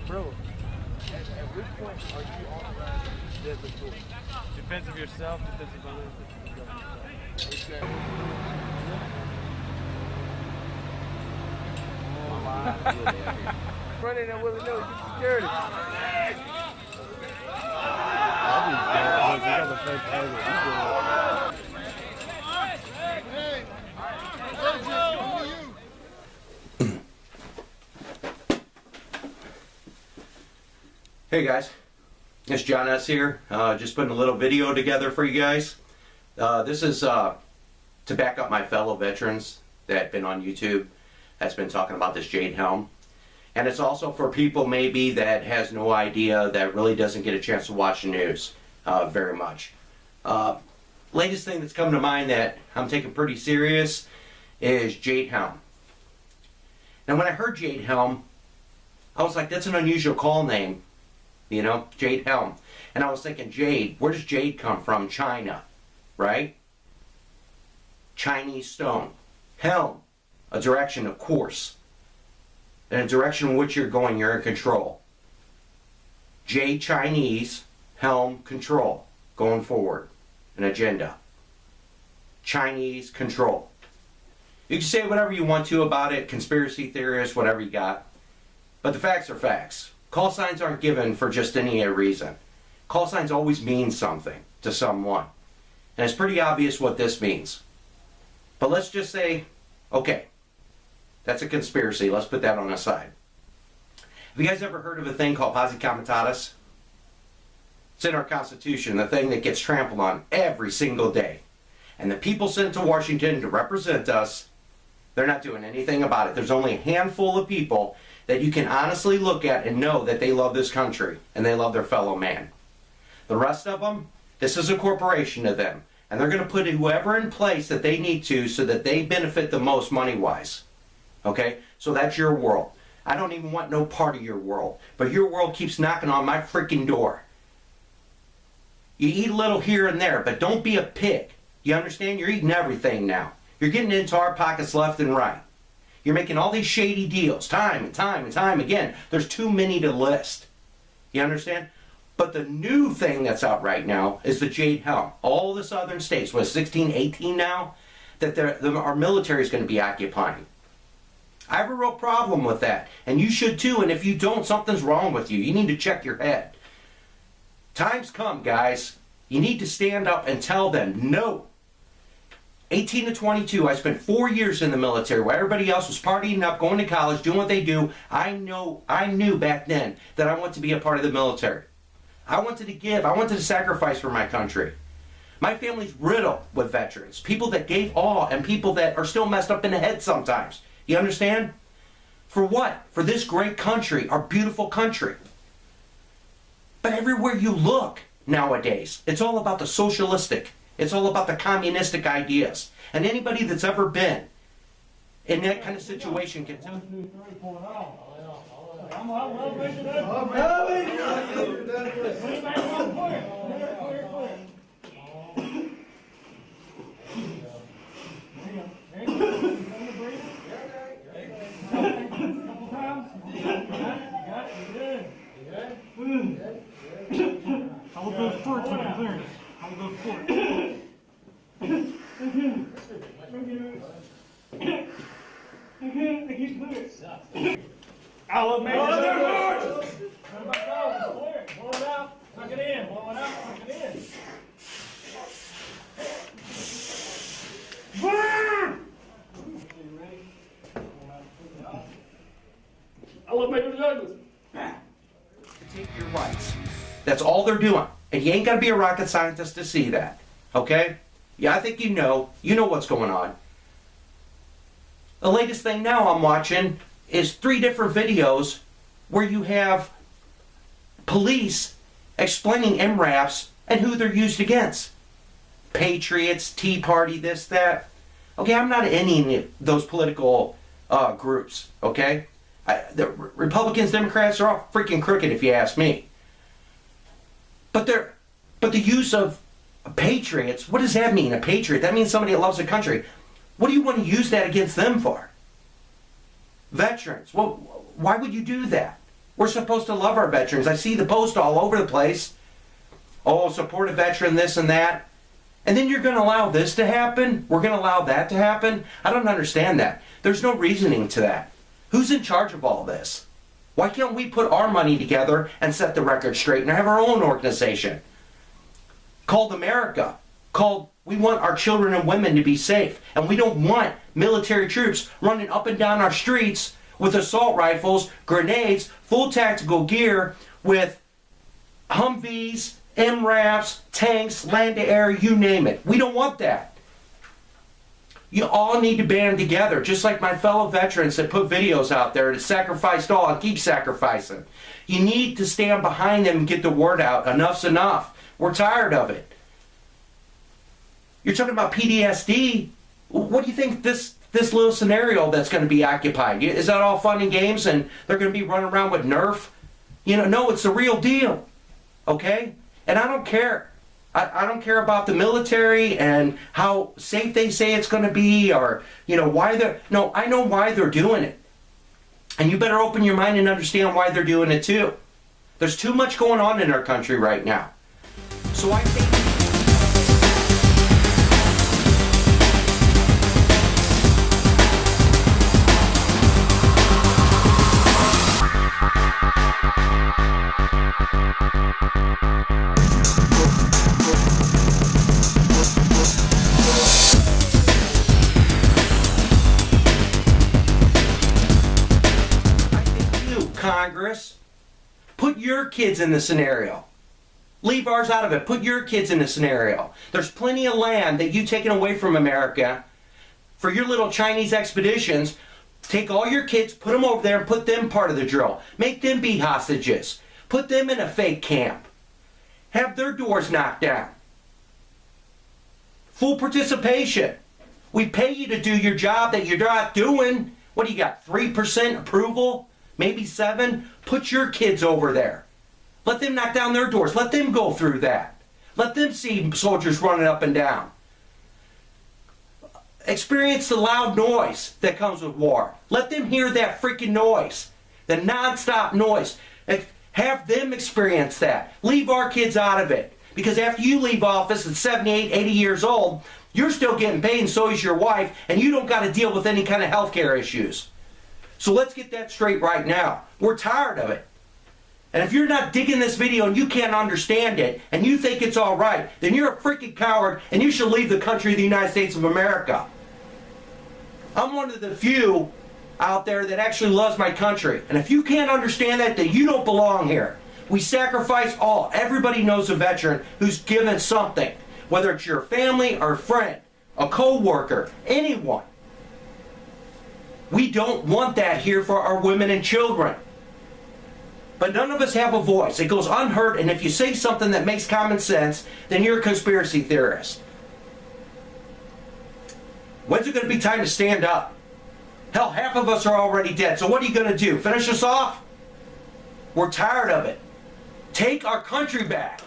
Bro, at which point are you authorized deadly force? Defense of yourself, defense of others, defense of government. Okay. Running and willy nilly, get security. Hey guys, it's John S. here, just putting a little video together for you guys. This is to back up my fellow veterans that have been on YouTube, that's been talking about this Jade Helm. And it's also for people maybe that has no idea, that really doesn't get a chance to watch the news very much. Latest thing that's come to mind that I'm taking pretty serious is Jade Helm. And when I heard Jade Helm, I was like, that's an unusual call name. You know, Jade Helm. And I was thinking, jade, where does jade come from? China, right? Chinese stone. Helm, a direction, of course. And a direction in which you're going, you're in control. Jade, Chinese, helm, control, going forward. An agenda. Chinese, control. You can say whatever you want to about it, conspiracy theorists, whatever you got. But the facts are facts. Call signs aren't given for just any reason. Call signs always mean something to someone. And it's pretty obvious what this means. But let's just say, okay, that's a conspiracy. Let's put that on the side. Have you guys ever heard of a thing called posse comitatus? It's in our Constitution, the thing that gets trampled on every single day. And the people sent to Washington to represent us, they're not doing anything about it. There's only a handful of people that you can honestly look at and know that they love this country and they love their fellow man. The rest of them, this is a corporation to them. And they're going to put whoever in place that they need to so that they benefit the most money-wise. Okay? So that's your world. I don't even want no part of your world. But your world keeps knocking on my freaking door. You eat a little here and there, but don't be a pig. You understand? You're eating everything now. You're getting into our pockets left and right. You're making all these shady deals, time and time and time again. There's too many to list. You understand? But the new thing that's out right now is the Jade Helm. All the southern states, what, 16, 18 now, that our military is going to be occupying. I have a real problem with that. And you should too. And if you don't, something's wrong with you. You need to check your head. Time's come, guys. You need to stand up and tell them, no. 18 to 22, I spent 4 years in the military while everybody else was partying up, going to college, doing what they do. I knew back then that I wanted to be a part of the military. I wanted to give. I wanted to sacrifice for my country. My family's riddled with veterans. People that gave all and people that are still messed up in the head sometimes. You understand? For what? For this great country, our beautiful country. But everywhere you look nowadays, it's all about the socialistic. It's all about the communistic ideas. And anybody that's ever been in that kind of situation can tell you. I will go forward to the clearance. I will go forward. I'll make it. Blow it out. Tuck it in. Blow it out. Tuck it in. I love Major Douglas. Take your rights. That's all they're doing. And you ain't got to be a rocket scientist to see that. Okay? Yeah, I think you know. You know what's going on. The latest thing now I'm watching is 3 different videos where you have police explaining MRAPs and who they're used against. Patriots, Tea Party, this, that. Okay, I'm not in any of those political groups, okay? The Republicans, Democrats are all freaking crooked if you ask me. But the use of patriots, what does that mean, a patriot? That means somebody that loves the country. What do you want to use that against them for? Veterans, well, why would you do that? We're supposed to love our veterans. I see the post all over the place. Oh, support a veteran, this and that. And then you're going to allow this to happen? We're going to allow that to happen? I don't understand that. There's no reasoning to that. Who's in charge of all this? Why can't we put our money together and set the record straight and have our own organization called America, called we want our children and women to be safe, and we don't want military troops running up and down our streets with assault rifles, grenades, full tactical gear, with Humvees, MRAPs, tanks, land-to-air, you name it. We don't want that. You all need to band together, just like my fellow veterans that put videos out there that sacrificed all and keep sacrificing. You need to stand behind them and get the word out. Enough's enough. We're tired of it. You're talking about PTSD. What do you think this little scenario that's going to be occupied? Is that all fun and games and they're going to be running around with Nerf? You know, no, it's the real deal. Okay? And I don't care. I don't care about the military and how safe they say it's going to be, or, you know, why they're... No, I know why they're doing it. And you better open your mind and understand why they're doing it too. There's too much going on in our country right now. So I think... Congress, put your kids in the scenario. Leave ours out of it. Put your kids in the scenario. There's plenty of land that you've taken away from America for your little Chinese expeditions. Take all your kids, put them over there, and put them part of the drill. Make them be hostages. Put them in a fake camp. Have their doors knocked down. Full participation. We pay you to do your job that you're not doing. What do you got, 3% approval? Maybe 7%? Put your kids over there. Let them knock down their doors. Let them go through that. Let them see soldiers running up and down. Experience the loud noise that comes with war. Let them hear that freaking noise. The non-stop noise. Have them experience that. Leave our kids out of it. Because after you leave office at 78, 80 years old, you're still getting paid and so is your wife, and you don't got to deal with any kind of health care issues. So let's get that straight right now. We're tired of it. And if you're not digging this video and you can't understand it and you think it's all right, then you're a freaking coward and you should leave the country of the United States of America. I'm one of the few out there that actually loves my country. And if you can't understand that, then you don't belong here. We sacrifice all. Everybody knows a veteran who's given something, whether it's your family or friend, a co-worker, anyone. We don't want that here for our women and children. But none of us have a voice. It goes unheard, and if you say something that makes common sense, then you're a conspiracy theorist. When's it going to be time to stand up? Hell, half of us are already dead, so what are you going to do? Finish us off? We're tired of it. Take our country back.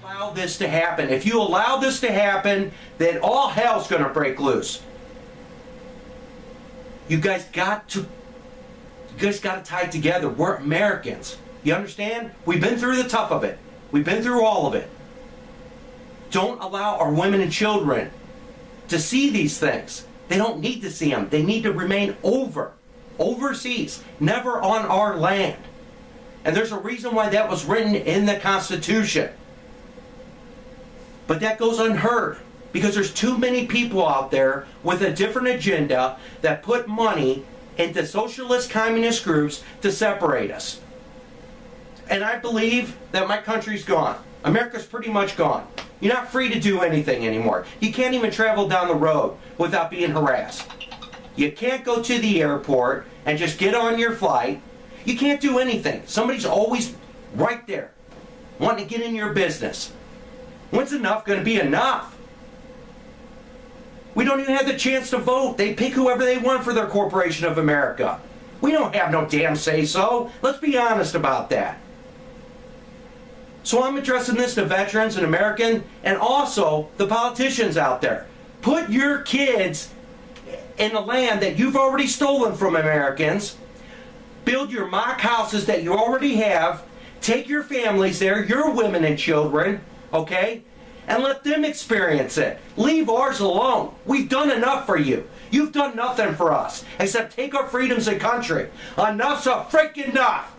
Allow this to happen. If you allow this to happen, then all hell's going to break loose. You guys got to tie it together. We're Americans. You understand? We've been through the tough of it. We've been through all of it. Don't allow our women and children to see these things. They don't need to see them. They need to remain overseas, never on our land. And there's a reason why that was written in the Constitution. But that goes unheard. Because there's too many people out there with a different agenda that put money into socialist communist groups to separate us. And I believe that my country's gone. America's pretty much gone. You're not free to do anything anymore. You can't even travel down the road without being harassed. You can't go to the airport and just get on your flight. You can't do anything. Somebody's always right there, wanting to get in your business. When's enough going to be enough? We don't even have the chance to vote. They pick whoever they want for their corporation of America. We don't have no damn say-so. Let's be honest about that. So I'm addressing this to veterans and Americans and also the politicians out there. Put your kids in the land that you've already stolen from Americans. Build your mock houses that you already have. Take your families there, your women and children, okay? And let them experience it. Leave ours alone. We've done enough for you. You've done nothing for us except take our freedoms and country. Enough's a freaking enough.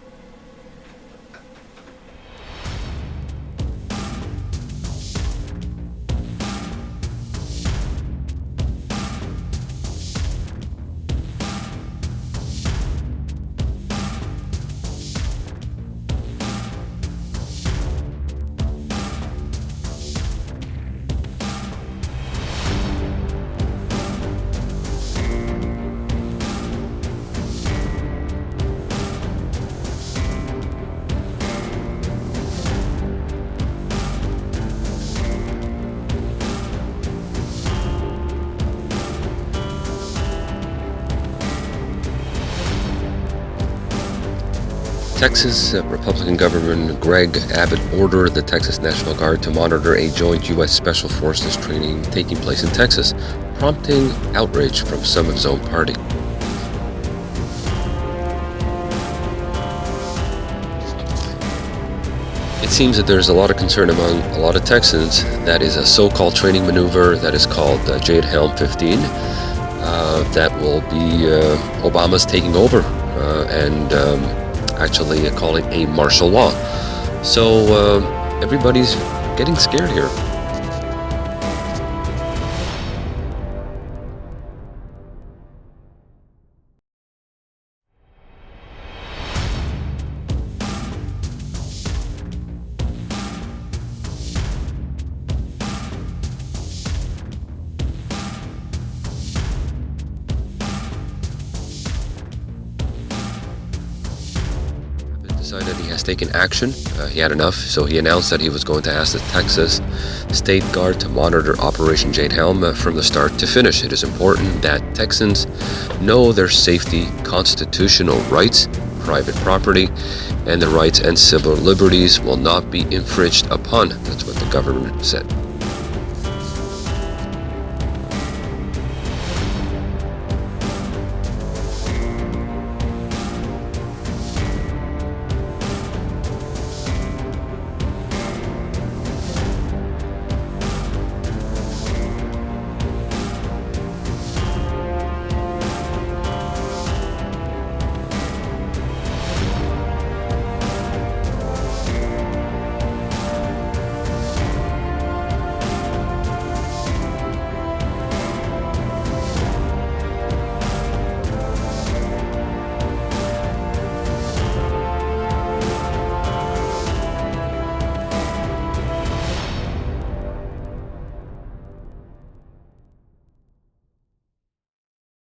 Texas Republican Governor Greg Abbott ordered the Texas National Guard to monitor a joint U.S. Special Forces training taking place in Texas, prompting outrage from some of his own party. It seems that there's a lot of concern among a lot of Texans that is a so-called training maneuver that is called Jade Helm 15 that will be Obama's taking over and actually calling a martial law. So everybody's getting scared here. Decided he has taken action. He had enough, so he announced that he was going to ask the Texas State Guard to monitor Operation Jade Helm from the start to finish. It is important that Texans know their safety, constitutional rights, private property, and the rights and civil liberties will not be infringed upon. That's what the government said.